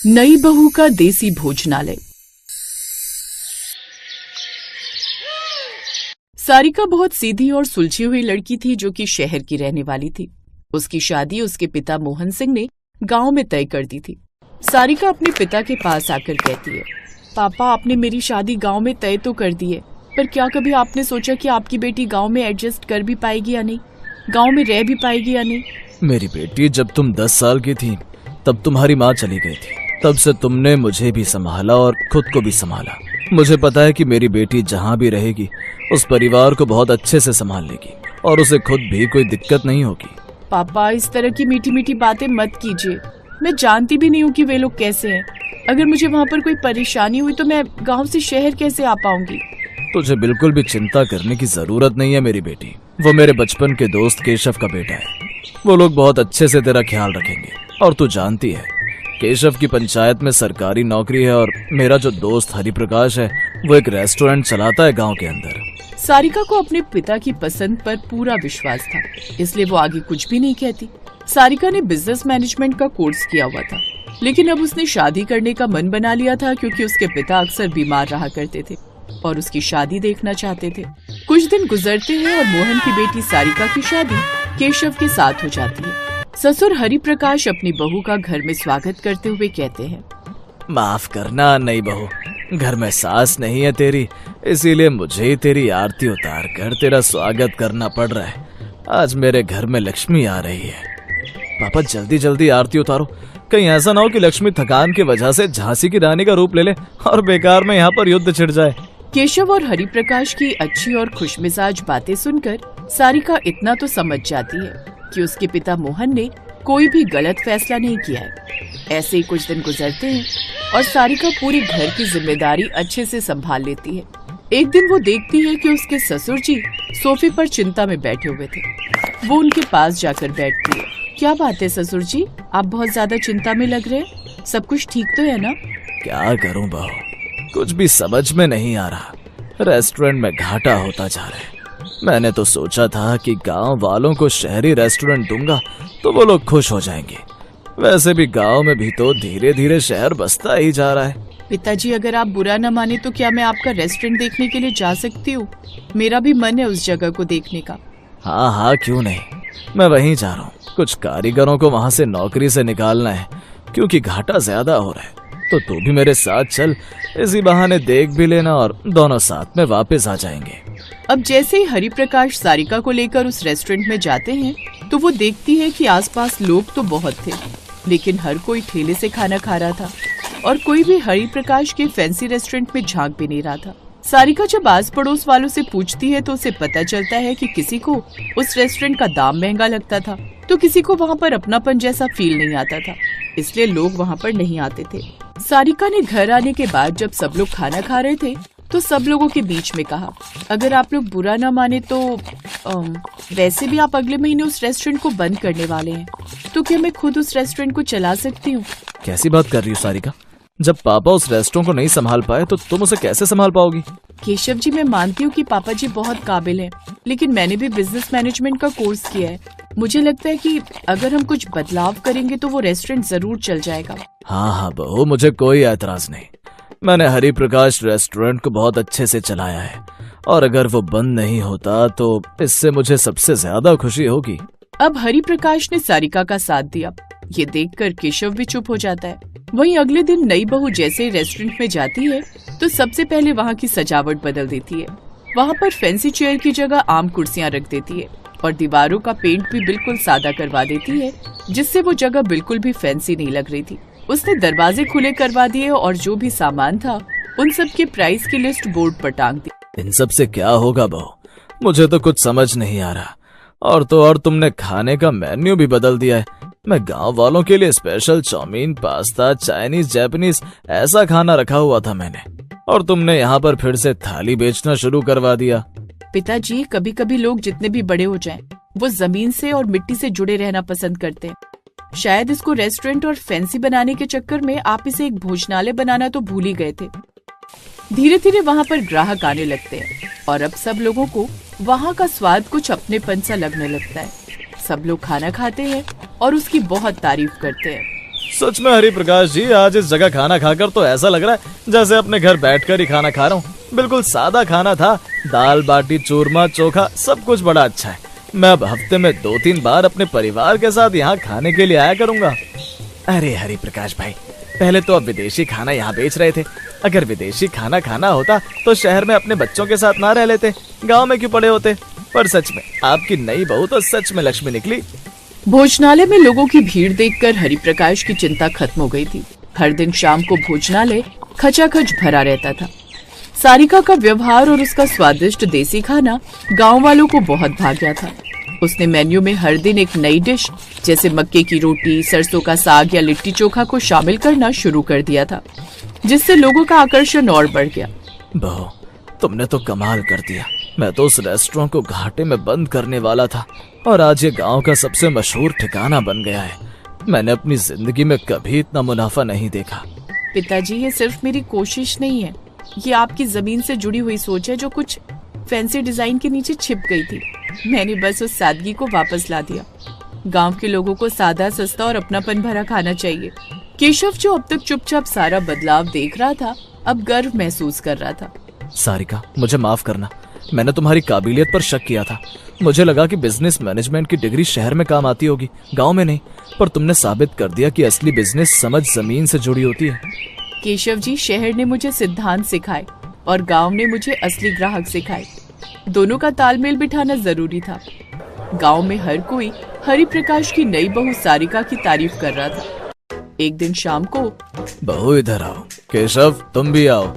नई बहू का देसी भोजनालय। सारिका बहुत सीधी और सुलझी हुई लड़की थी जो कि शहर की रहने वाली थी। उसकी शादी उसके पिता मोहन सिंह ने गांव में तय कर दी थी। सारिका अपने पिता के पास आकर कहती है, पापा आपने मेरी शादी गांव में तय तो कर दी है, पर क्या कभी आपने सोचा कि आपकी बेटी गांव में एडजस्ट कर भी पाएगी या नहीं, गांव में रह भी पाएगी या नहीं? मेरी बेटी, जब तुम 10 साल की थी तब तुम्हारी माँ चली गई थी। तब से तुमने मुझे भी संभाला और खुद को भी संभाला। मुझे पता है कि मेरी बेटी जहाँ भी रहेगी उस परिवार को बहुत अच्छे से संभाल लेगी और उसे खुद भी कोई दिक्कत नहीं होगी। पापा इस तरह की मीठी मीठी बातें मत कीजिए। मैं जानती भी नहीं हूँ कि वे लोग कैसे हैं। अगर मुझे वहाँ पर कोई परेशानी हुई तो मैं गाँव से शहर कैसे आ पाऊंगी? तुझे बिल्कुल भी चिंता करने की जरूरत नहीं है मेरी बेटी। वो मेरे बचपन के दोस्त केशव का बेटा है। वो लोग बहुत अच्छे से तेरा ख्याल रखेंगे। और तू जानती है, केशव की पंचायत में सरकारी नौकरी है और मेरा जो दोस्त हरिप्रकाश है वो एक रेस्टोरेंट चलाता है गांव के अंदर। सारिका को अपने पिता की पसंद पर पूरा विश्वास था, इसलिए वो आगे कुछ भी नहीं कहती। सारिका ने बिजनेस मैनेजमेंट का कोर्स किया हुआ था, लेकिन अब उसने शादी करने का मन बना लिया था क्योंकि उसके पिता अक्सर बीमार रहा करते थे और उसकी शादी देखना चाहते थे। कुछ दिन गुजरते हैं और मोहन की बेटी सारिका की शादी केशव के साथ हो जाती है। ससुर हरिप्रकाश अपनी बहू का घर में स्वागत करते हुए कहते हैं, माफ करना नई बहू, घर में सास नहीं है तेरी, इसीलिए मुझे ही तेरी आरती उतार कर तेरा स्वागत करना पड़ रहा है। आज मेरे घर में लक्ष्मी आ रही है। पापा जल्दी जल्दी आरती उतारो, कहीं ऐसा ना हो कि लक्ष्मी थकान की वजह से झांसी की रानी का रूप ले ले और बेकार में यहाँ पर युद्ध छिड़ जाए। केशव और हरिप्रकाश की अच्छी और खुशमिजाज बातें सुनकर सारिका इतना तो समझ जाती है कि उसके पिता मोहन ने कोई भी गलत फैसला नहीं किया है। ऐसे ही कुछ दिन गुजरते हैं और सारिका पूरी घर की जिम्मेदारी अच्छे से संभाल लेती है। एक दिन वो देखती है कि उसके ससुर जी सोफे पर चिंता में बैठे हुए थे। वो उनके पास जाकर बैठती है। क्या बात है ससुर जी, आप बहुत ज्यादा चिंता में लग रहे हैं, सब कुछ ठीक तो है ना? क्या करूं बहू, कुछ भी समझ में नहीं आ रहा। रेस्टोरेंट में घाटा होता जा रहा है। मैंने तो सोचा था कि गांव वालों को शहरी रेस्टोरेंट दूंगा तो वो लोग खुश हो जाएंगे। वैसे भी गांव में भी तो धीरे धीरे शहर बसता ही जा रहा है। पिताजी, अगर आप बुरा न माने तो क्या मैं आपका रेस्टोरेंट देखने के लिए जा सकती हूँ? मेरा भी मन है उस जगह को देखने का। हाँ हाँ, क्यों नहीं, मैं वहीं जा रहा हूँ। कुछ कारीगरों को वहाँ से नौकरी से निकालना है क्योंकि घाटा ज्यादा हो रहा है। तो तू भी मेरे साथ चल, इसी बहाने देख भी लेना और दोनों साथ में वापस आ जाएंगे। अब जैसे ही हरिप्रकाश सारिका को लेकर उस रेस्टोरेंट में जाते हैं तो वो देखती है कि आसपास लोग तो बहुत थे, लेकिन हर कोई ठेले से खाना खा रहा था और कोई भी हरिप्रकाश के फैंसी रेस्टोरेंट में झांक भी नहीं रहा था। सारिका जब आस पड़ोस वालों से पूछती है तो उसे पता चलता है कि किसी को उस रेस्टोरेंट का दाम महंगा लगता था तो किसी को वहाँ पर अपनापन जैसा फील नहीं आता था, इसलिए लोग वहाँ पर नहीं आते थे। सारिका ने घर आने के बाद जब सब लोग खाना खा रहे थे तो सब लोगों के बीच में कहा, अगर आप लोग बुरा ना माने तो वैसे भी आप अगले महीने उस रेस्टोरेंट को बंद करने वाले हैं, तो क्या मैं खुद उस रेस्टोरेंट को चला सकती हूँ? कैसी बात कर रही हो सारिका? जब पापा उस रेस्टोरेंट को नहीं संभाल पाए तो तुम उसे कैसे संभाल पाओगी? केशव जी, मैं मानती हूँ कि पापा जी बहुत काबिल हैं, लेकिन मैंने भी बिजनेस मैनेजमेंट का कोर्स किया है। मुझे लगता है कि अगर हम कुछ बदलाव करेंगे तो वो रेस्टोरेंट जरूर चल जाएगा। हाँ हाँ बहू, मुझे कोई ऐतराज नहीं। मैंने हरिप्रकाश रेस्टोरेंट को बहुत अच्छे से चलाया है और अगर वो बंद नहीं होता तो इससे मुझे सबसे ज्यादा खुशी होगी। अब हरिप्रकाश ने सारिका का साथ दिया। ये देखकर केशव भी चुप हो जाता है। वहीं अगले दिन नई बहू जैसे ही रेस्टोरेंट में जाती है तो सबसे पहले वहाँ की सजावट बदल देती है। वहाँ पर फैंसी चेयर की जगह आम कुर्सियाँ रख देती है और दीवारों का पेंट भी बिल्कुल सादा करवा देती है, जिससे वो जगह बिल्कुल भी फैंसी नहीं लग रही थी। उसने दरवाजे खुले करवा दिए और जो भी सामान था उन सब के प्राइस की लिस्ट बोर्ड पर टांग दी। इन सब से क्या होगा बहू, मुझे तो कुछ समझ नहीं आ रहा। और तो और तुमने खाने का मेन्यू भी बदल दिया है। मैं गांव वालों के लिए special chow mein, pasta, Chinese, Japanese ऐसा खाना रखा हुआ था मैंने, और तुमने यहाँ पर फिर से थाली बेचना शुरू करवा दिया। पिताजी, कभी कभी लोग जितने भी बड़े हो जाएं, वो जमीन से और मिट्टी से जुड़े रहना पसंद करते हैं। शायद इसको रेस्टोरेंट और फैंसी बनाने के चक्कर में आप इसे एक भोजनालय बनाना तो भूल ही गए थे। धीरे धीरे वहाँ पर ग्राहक आने लगते हैं और अब सब लोगों को वहाँ का स्वाद कुछ अपनेपन सा लगने लगता है। सब लोग खाना खाते हैं और उसकी बहुत तारीफ करते हैं। सच में हरि प्रकाश जी, आज इस जगह खाना खाकर तो ऐसा लग रहा है जैसे अपने घर बैठकर ही खाना खा रहा हूँ। बिल्कुल सादा खाना था, दाल बाटी चूरमा चोखा, सब कुछ बड़ा अच्छा है। मैं अब हफ्ते में 2-3 बार अपने परिवार के साथ यहाँ खाने के लिए आया करूँगा। अरे हरि प्रकाश भाई, पहले तो अब विदेशी खाना यहाँ बेच रहे थे। अगर विदेशी खाना खाना होता तो शहर में अपने बच्चों के साथ ना रह लेते, गाँव में क्यों पड़े होते। पर सच में आपकी नई बहू तो सच में लक्ष्मी निकली। भोजनालय में लोगों की भीड़ देखकर हरि प्रकाश की चिंता खत्म हो गई थी। हर दिन शाम को भोजनालय खचाखच भरा रहता था। सारिका का व्यवहार और उसका स्वादिष्ट देसी खाना गांव वालों को बहुत भा गया था। उसने मेन्यू में हर दिन एक नई डिश जैसे मक्के की रोटी, सरसों का साग या लिट्टी चोखा को शामिल करना शुरू कर दिया था, जिससे लोगों का आकर्षण और बढ़ गया। बहू, तुमने तो कमाल कर दिया। मैं तो उस रेस्टोरेंट को घाटे में बंद करने वाला था और आज ये गांव का सबसे मशहूर ठिकाना बन गया है। मैंने अपनी जिंदगी में कभी इतना मुनाफा नहीं देखा। पिताजी, ये सिर्फ मेरी कोशिश नहीं है, ये आपकी जमीन से जुड़ी हुई सोच है जो कुछ फैंसी डिजाइन के नीचे छिप गई थी। मैंने बस उस सादगी को वापस ला दिया। गांव के लोगों को सादा, सस्ता और अपनापन भरा खाना चाहिए। केशव, जो अब तक चुपचाप सारा बदलाव देख रहा था, अब गर्व महसूस कर रहा था। सारिका, मुझे माफ करना। मैंने तुम्हारी काबिलियत पर शक किया था। मुझे लगा कि बिजनेस मैनेजमेंट की डिग्री शहर में काम आती होगी, गांव में नहीं। पर तुमने साबित कर दिया कि असली बिजनेस समझ जमीन से जुड़ी होती है। केशव जी, शहर ने मुझे सिद्धांत सिखाए और गांव ने मुझे असली ग्राहक सिखाए। दोनों का तालमेल बिठाना जरूरी था। गांव में हर कोई हरि प्रकाश की नई बहू सारिका की तारीफ कर रहा था। एक दिन शाम को, बहू इधर आओ। केशव, तुम भी आओ।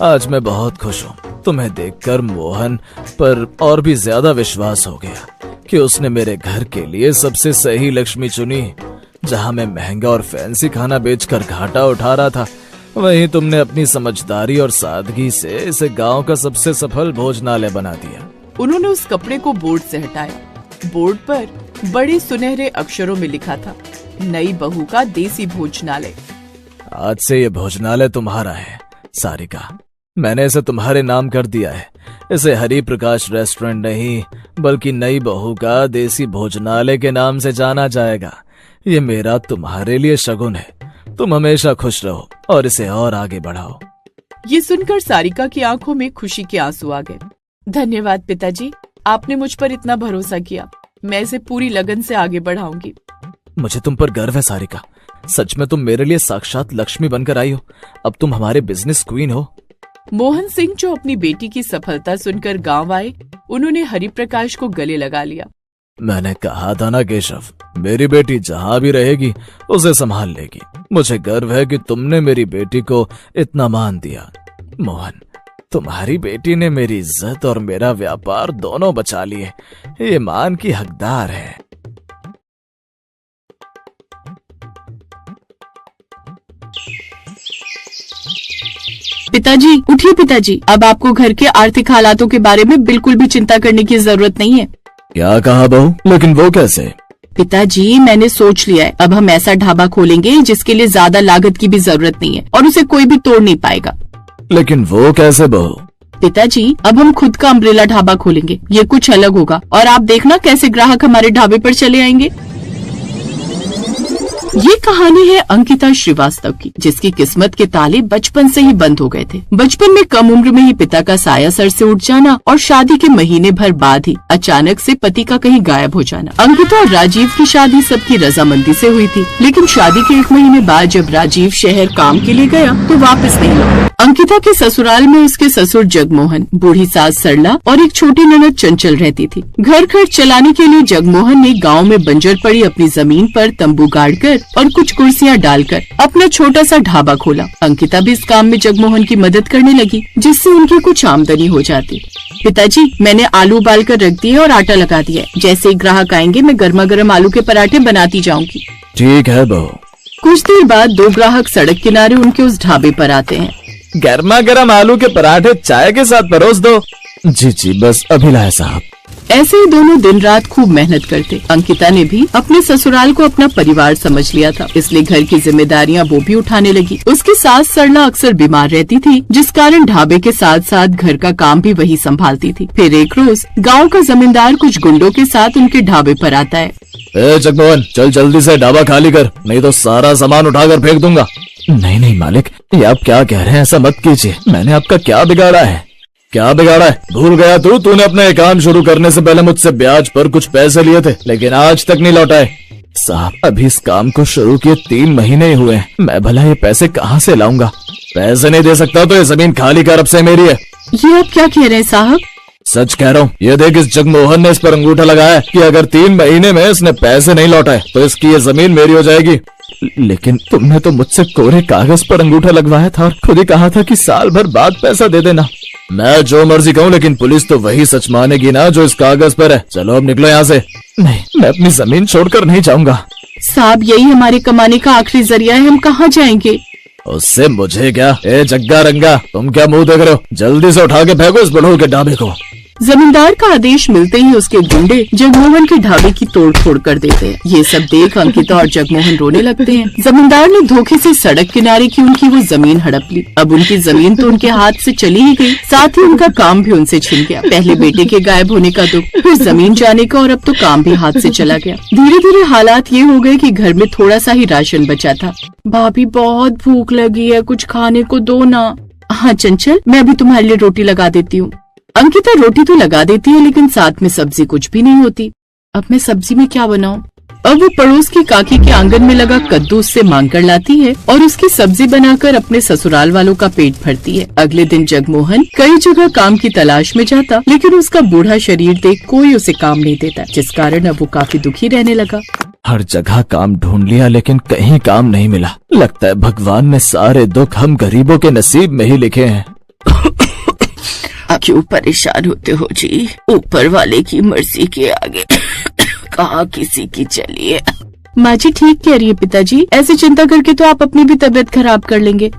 आज मैं बहुत खुश हूँ। तुम्हें देखकर मोहन पर और भी ज्यादा विश्वास हो गया कि उसने मेरे घर के लिए सबसे सही लक्ष्मी चुनी। जहाँ मैं महंगा और फैंसी खाना बेचकर घाटा उठा रहा था, वहीं तुमने अपनी समझदारी और सादगी से इसे गांव का सबसे सफल भोजनालय बना दिया। उन्होंने उस कपड़े को बोर्ड से हटाया। बोर्ड पर बड़े सुनहरे अक्षरों में लिखा था, नई बहू का देसी भोजनालय। आज से ये भोजनालय तुम्हारा है सारिका। मैंने इसे तुम्हारे नाम कर दिया है। इसे हरि प्रकाश रेस्टोरेंट नहीं, बल्कि नई बहू का देसी भोजनालय के नाम से जाना जाएगा। ये मेरा तुम्हारे लिए शगुन है। तुम हमेशा खुश रहो और इसे और आगे बढ़ाओ। ये सुनकर सारिका की आंखों में खुशी के आंसू आ गए। धन्यवाद पिताजी, आपने मुझ पर इतना भरोसा किया। मैं इसे पूरी लगन से आगे बढ़ाऊंगी। मुझे तुम पर गर्व है सारिका। सच में तुम मेरे लिए साक्षात लक्ष्मी बनकर आई हो। अब तुम हमारे बिजनेस क्वीन हो। मोहन सिंह, जो अपनी बेटी की सफलता सुनकर गांव आए, उन्होंने हरि प्रकाश को गले लगा लिया। मैंने कहा था ना केशव, मेरी बेटी जहाँ भी रहेगी उसे संभाल लेगी। मुझे गर्व है कि तुमने मेरी बेटी को इतना मान दिया। मोहन, तुम्हारी बेटी ने मेरी इज्जत और मेरा व्यापार दोनों बचा लिए। ये मान की हकदार है। पिताजी, उठिए पिताजी। अब आपको घर के आर्थिक हालातों के बारे में बिल्कुल भी चिंता करने की जरूरत नहीं है। क्या कहा बहू? लेकिन वो कैसे? पिताजी, मैंने सोच लिया है। अब हम ऐसा ढाबा खोलेंगे जिसके लिए ज्यादा लागत की भी जरूरत नहीं है और उसे कोई भी तोड़ नहीं पाएगा। लेकिन वो कैसे बहू? पिताजी, अब हम खुद का अम्ब्रेला ढाबा खोलेंगे। ये कुछ अलग होगा और आप देखना कैसे ग्राहक हमारे ढाबे पर चले आएंगे। ये कहानी है अंकिता श्रीवास्तव की, जिसकी किस्मत के ताले बचपन से ही बंद हो गए थे। बचपन में कम उम्र में ही पिता का साया सर से उठ जाना और शादी के महीने भर बाद ही अचानक से पति का कहीं गायब हो जाना। अंकिता और राजीव की शादी सबकी रजामंदी से हुई थी, लेकिन शादी के 1 महीने बाद जब राजीव शहर काम के लिए गया तो वापस नहीं लौटा। अंकिता के ससुराल में उसके ससुर जगमोहन, बूढ़ी सास सरला और एक छोटी ननद चंचल रहती थी। घर खर्च चलाने के लिए जगमोहन ने गाँव में बंजर पड़ी अपनी जमीन पर तंबू गाड़कर और कुछ कुर्सियां डालकर अपना छोटा सा ढाबा खोला। अंकिता भी इस काम में जगमोहन की मदद करने लगी, जिससे उनकी कुछ आमदनी हो जाती। पिताजी, मैंने आलू उबाल कर रख दिए और आटा लगा दिया है। जैसे ही ग्राहक आएंगे मैं गर्मा गर्म आलू के पराठे बनाती जाऊंगी। ठीक है बहू। कुछ देर बाद 2 ग्राहक सड़क किनारे उनके उस ढाबे पर आते हैं। गर्मा गर्म आलू के पराठे चाय के साथ परोस दो। जी जी, बस अभी लाए साहब। ऐसे ही दोनों दिन रात खूब मेहनत करते। अंकिता ने भी अपने ससुराल को अपना परिवार समझ लिया था, इसलिए घर की जिम्मेदारियां वो भी उठाने लगी। उसकी सास सरला अक्सर बीमार रहती थी, जिस कारण ढाबे के साथ साथ घर का काम भी वही संभालती थी। फिर एक रोज गांव का जमींदार कुछ गुंडों के साथ उनके ढाबे पर आता है। ए जगमोहन, चल जल्दी से ढाबा खाली कर, नहीं तो सारा सामान उठाकर फेंक दूंगा। नहीं नहीं मालिक, ये आप क्या कह रहे हैं, ऐसा मत कीजिए। मैंने आपका क्या बिगाड़ा है? क्या बिगाड़ा है? भूल गया तूने अपना ये काम शुरू करने से पहले मुझसे ब्याज पर कुछ पैसे लिए थे, लेकिन आज तक नहीं लौटाए। साहब, अभी इस काम को शुरू किए 3 महीने ही हुए हैं, मैं भला ये पैसे कहाँ से लाऊंगा? पैसे नहीं दे सकता तो ये जमीन खाली कर, अब से मेरी है। ये आप क्या कह रहे हैं साहब? सच कह रहा हूँ। ये देख, इस जगमोहन ने इस पर अंगूठा लगाया कि अगर 3 महीने में इसने पैसे नहीं लौटाए तो इसकी ये जमीन मेरी हो जाएगी। लेकिन तुमने तो मुझसे कोरे कागज पर अंगूठा लगवाया था और खुद ही कहा था कि साल भर बाद पैसा दे देना। मैं जो मर्जी कहूँ, लेकिन पुलिस तो वही सच मानेगी ना जो इस कागज पर है। चलो अब निकलो यहाँ से। नहीं, मैं अपनी जमीन छोड़कर नहीं जाऊंगा। साहब, यही हमारे कमाने का आखिरी जरिया है, हम कहाँ जाएंगे? उससे मुझे क्या? ए जग्गा रंगा, तुम क्या मुंह देख रहे हो? जल्दी से उठा के फेंको इस बड़ों के ढाबे को। जमींदार का आदेश मिलते ही उसके गुंडे जगमोहन के ढाबे की तोड़ फोड़ कर देते हैं। ये सब देख अंकिता और जगमोहन रोने लगते हैं। जमींदार ने धोखे से सड़क किनारे की उनकी वो जमीन हड़प ली। अब उनकी जमीन तो उनके हाथ से चली ही गई, साथ ही उनका काम भी उनसे छिन गया। पहले बेटे के गायब होने का दुख, फिर जमीन जाने का, और अब तो काम भी हाथ से चला गया। धीरे धीरे हालात ये हो गए कि घर में थोड़ा सा ही राशन बचा था। भाभी, बहुत भूख लगी है, कुछ खाने को दो ना। हाँ चंचल, मैं अभी तुम्हारे लिए रोटी लगा देती हूँ। अंकिता रोटी तो लगा देती है, लेकिन साथ में सब्जी कुछ भी नहीं होती। अब मैं सब्जी में क्या बनाऊं? अब वो पड़ोस की काकी के आंगन में लगा कद्दू उससे मांग कर लाती है और उसकी सब्जी बनाकर अपने ससुराल वालों का पेट भरती है। अगले दिन जगमोहन कई जगह काम की तलाश में जाता, लेकिन उसका बूढ़ा शरीर देख कोई उसे काम नहीं देता, जिस कारण अब वो काफी दुखी रहने लगा। हर जगह काम ढूंढ लिया, लेकिन कहीं काम नहीं मिला। लगता है भगवान ने सारे दुख हम गरीबों के नसीब में ही लिखे हैं। क्यों परेशान होते हो जी? ऊपर वाले की मर्जी के आगे कहाँ किसी की चलिए। माँ जी ठीक कह रही है पिताजी, ऐसे चिंता करके तो आप अपनी भी तबीयत खराब कर लेंगे।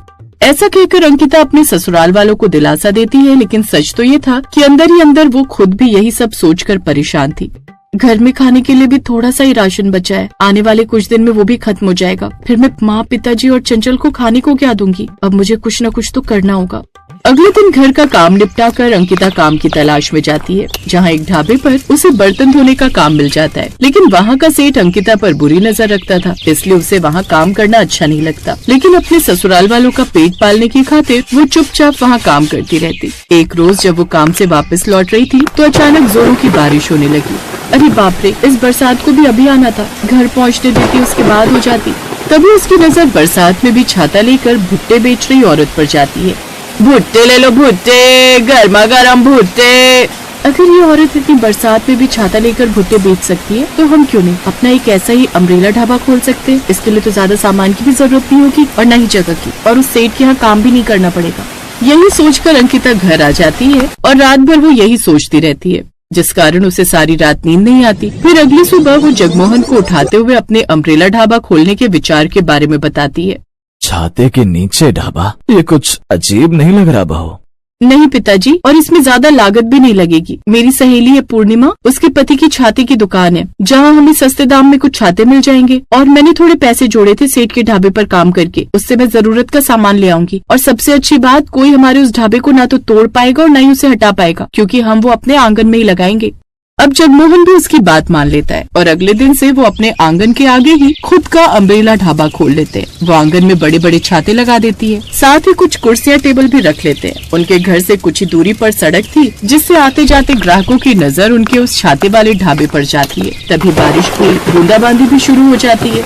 ऐसा कहकर अंकिता अपने ससुराल वालों को दिलासा देती है, लेकिन सच तो ये था कि अंदर ही अंदर वो खुद भी यही सब सोचकर परेशान थी। घर में खाने के लिए भी थोड़ा सा ही राशन बचा है, आने वाले कुछ दिन में वो भी खत्म हो जाएगा। फिर मैं माँ, पिताजी और चंचल को खाने को क्या दूंगी? अब मुझे कुछ न कुछ तो करना होगा। अगले दिन घर का काम निपटा कर अंकिता काम की तलाश में जाती है, जहाँ एक ढाबे पर उसे बर्तन धोने का काम मिल जाता है। लेकिन वहाँ का सेठ अंकिता पर बुरी नजर रखता था, इसलिए उसे वहाँ काम करना अच्छा नहीं लगता। लेकिन अपने ससुराल वालों का पेट पालने की खातिर वो चुपचाप वहाँ काम करती रहती। एक रोज जब वो काम से वापस लौट रही थी तो अचानक जोरों की बारिश होने लगी। अरे बाप रे, इस बरसात को भी अभी आना था, घर पहुँचने देती उसके बाद हो जाती। तभी उसकी नजर बरसात में भी छाता लेकर भुट्टे बेच रही औरत पर जाती है। भुट्टे ले लो भुट्टे, गर्मा गर्म भुट्टे। अगर ये औरत इतनी बरसात में भी छाता लेकर भुट्टे बेच सकती है तो हम क्यों नहीं अपना एक ऐसा ही अम्ब्रेला ढाबा खोल सकते हैं। इसके लिए तो ज्यादा सामान की भी जरूरत नहीं होगी और न ही जगह की, और उस सेठ के यहाँ काम भी नहीं करना पड़ेगा। यही सोचकर अंकिता घर आ जाती है और रात भर वो यही सोचती रहती है, जिस कारण उसे सारी रात नींद नहीं आती। फिर अगली सुबह वो जगमोहन को उठाते हुए अपने अम्ब्रेला ढाबा खोलने के विचार के बारे में बताती है। छाते के नीचे ढाबा, ये कुछ अजीब नहीं लग रहा बहू? नहीं पिताजी, और इसमें ज्यादा लागत भी नहीं लगेगी। मेरी सहेली है पूर्णिमा, उसके पति की छाते की दुकान है, जहाँ हमें सस्ते दाम में कुछ छाते मिल जाएंगे। और मैंने थोड़े पैसे जोड़े थे सेठ के ढाबे पर काम करके, उससे मैं जरूरत का सामान ले आऊंगी। और सबसे अच्छी बात, कोई हमारे उस ढाबे को ना तो तोड़ पाएगा और न ही उसे हटा पाएगा, क्योंकि हम वो अपने आंगन में ही लगाएंगे। अब जगमोहन भी उसकी बात मान लेता है और अगले दिन से वो अपने आंगन के आगे ही खुद का अम्ब्रेला ढाबा खोल लेते हैं। वो आंगन में बड़े बड़े छाते लगा देती है, साथ ही कुछ कुर्सियां टेबल भी रख लेते हैं। उनके घर से कुछ ही दूरी पर सड़क थी, जिससे आते जाते ग्राहकों की नजर उनके उस छाते वाले ढाबे पर जाती है। तभी बारिश की बूंदाबांदी भी शुरू हो जाती है।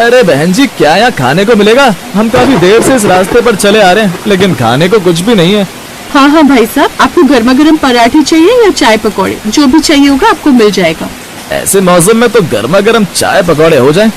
अरे बहन जी, क्या यहाँ खाने को मिलेगा? हम काफी देर से इस रास्ते पर चले आ रहे हैं, लेकिन खाने को कुछ भी नहीं है। हाँ हाँ भाई साहब, आपको गर्मा गर्म पराठे चाहिए या चाय पकौड़े? जो भी चाहिए होगा आपको मिल जाएगा। ऐसे मौसम में तो गर्मा गर्म चाय पकौड़े हो जाएं।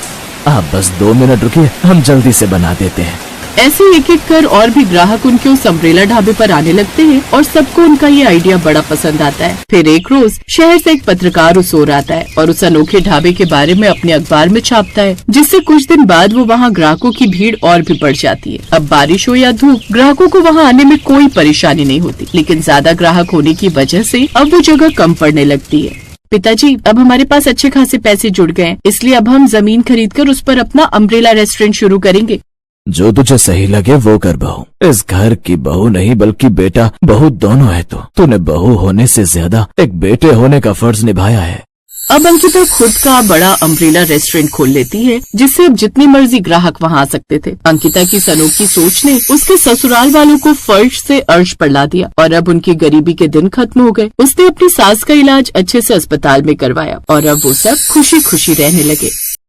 आप बस 2 मिनट रुकिए, हम जल्दी से बना देते हैं। ऐसे एक एक कर और भी ग्राहक उनके उस अम्ब्रेला ढाबे पर आने लगते हैं और सबको उनका ये आइडिया बड़ा पसंद आता है। फिर एक रोज शहर से एक पत्रकार उस ओर आता है और उस अनोखे ढाबे के बारे में अपने अखबार में छापता है, जिससे कुछ दिन बाद वो वहाँ ग्राहकों की भीड़ और भी बढ़ जाती है। अब बारिश हो या धूप, ग्राहकों को वहाँ आने में कोई परेशानी नहीं होती, लेकिन ज्यादा ग्राहक होने की वजह से अब वो जगह कम पड़ने लगती है। पिताजी, अब हमारे पास अच्छे खासे पैसे जुड़ गए हैं, इसलिए अब हम जमीन खरीदकर उस पर अपना अम्ब्रेला रेस्टोरेंट शुरू करेंगे। जो तुझे सही लगे वो कर बहू। इस घर की बहू नहीं बल्कि बेटा बहू दोनों है। तूने बहू होने से ज्यादा एक बेटे होने का फर्ज निभाया है। अब अंकिता खुद का बड़ा अम्ब्रेला रेस्टोरेंट खोल लेती है, जिससे अब जितने मर्जी ग्राहक वहाँ आ सकते थे। अंकिता की अनोखी सोच ने उसके ससुराल वालों को फर्श से अर्श पर ला दिया और अब उनकी गरीबी के दिन खत्म हो गए। उसने अपनी सास का इलाज अच्छे से अस्पताल में करवाया और अब वो सब खुशी खुशी रहने लगे।